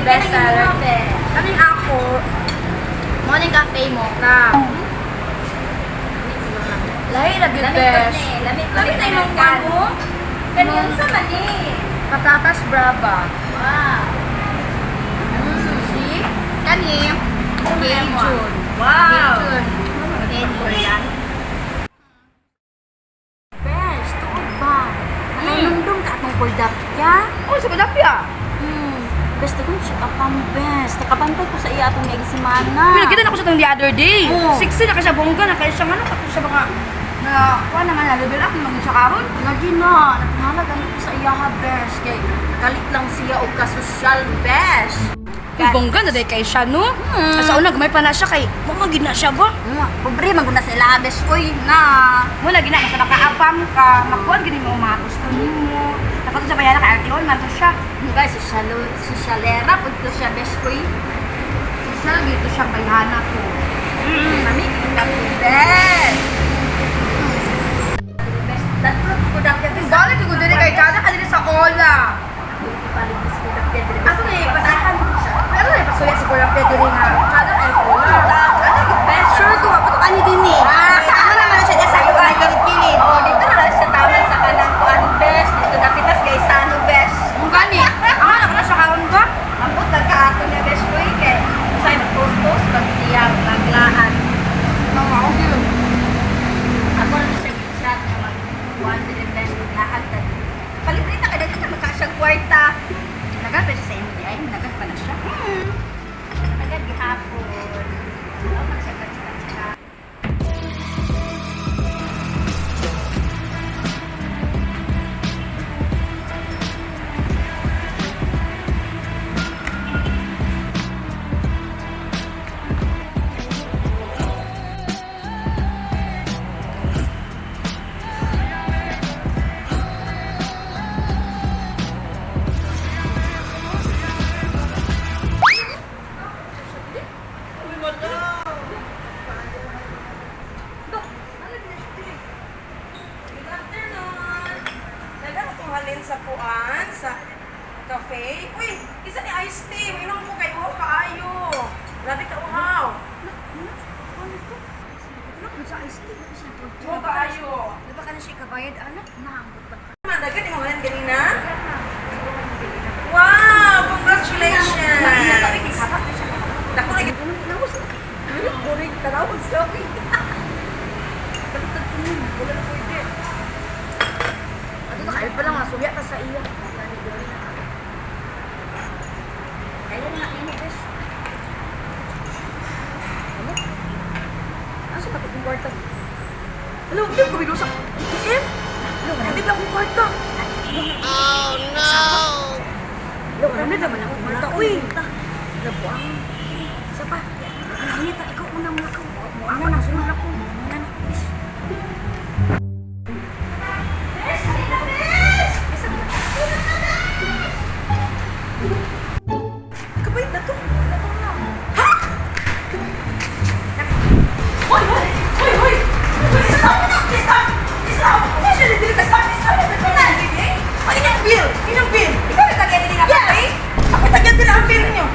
best seller. Kaming ako, morning cafe mo ka. Lahi na the best. Lamit na yung kamo. Ganyan sa mani. Patatas brava. Wow. Sushi. Kani. Cajun. Wow. Cajun. Cajun yan. Best, tuod ba? Nakainundong ka atong kuldapya. Oh, sa Pilapia. Best ko siya kapang best. Nakabantay ko sa iya atong ngayong semana. Pinagkita na ko sa itong the other day. Oo. 60 na kasi bongga na kaya siya ano, kapag siya baka kuha naman na level up naman siya karon. Lagi na. Nagpahalagan ko sa iya ha best. Kay kalit lang siya o kasosyal best. Kay bongga na day kay siya no. Sa una gamay pa na siya kay mamagid na siya ba. Pobre man gud na sila best oy na. Muna gina sa nakaapam ka, makuan gini mo matos ka nimo. Nakato sa bayan kay Ation man to siya. Guys, sosyalera pud to siya best oy. Social gito siya bayana ko. Kami kita best. Datro ko dapat yung Balik ko dili kay kada kadili sa Ola. paligis ko dapat yung Ato ni pasahan siya. Pero na pasuya siguro ang dili nga. Kada ay Ola. best. Sure ko ato ani din ni. Tama naman na siya sa iyo ay kilid. Oh, dito na lang siya taman sa kanang kuan best. Dito dapitas kay Sano best. Ang gani. Ang anak na siya karon ba? Ambot nagkaato niya best ko kay usay post pag siya naglaan. Mga okay. Ako na siya chat na mag-1 din best lahat. Palibre na kada ka magkasyang kwarta. Nagad pa siya sa MDI, nagad pa na siya. Agad gihapon. Oh, magsagat siya. Sa puan, sa cafe. Uy, isa ni iced tea. Ilang mo kay Uhaw kaayo. Grabe ka Uhaw. Ano sa iced tea? Uhaw kaayo. Di ba ka na siya kabayad, anak? Naambot pa ka. Mandagan yung mga ganina. Wow, congratulations. Dako lagi. Boring talawag sa akin. Wala na pwede. Ato na kayo pa lang, masuya ka sa iya. Kaya na ini bes. Ano? Asa ka itong kwarta? Hello, hindi ko binusak. Itim? Hindi ba akong kwarta? Oh no! Hello, hindi naman akong kwarta. Uy! Nabuang. Isa pa. Hindi ta ikaw una mo ako. Ano na, sunod ako. Una na bes. Kapait na to. Ilang bill? Ikaw na tagyan din ang bill? Ako tagyan din ang bill ninyo.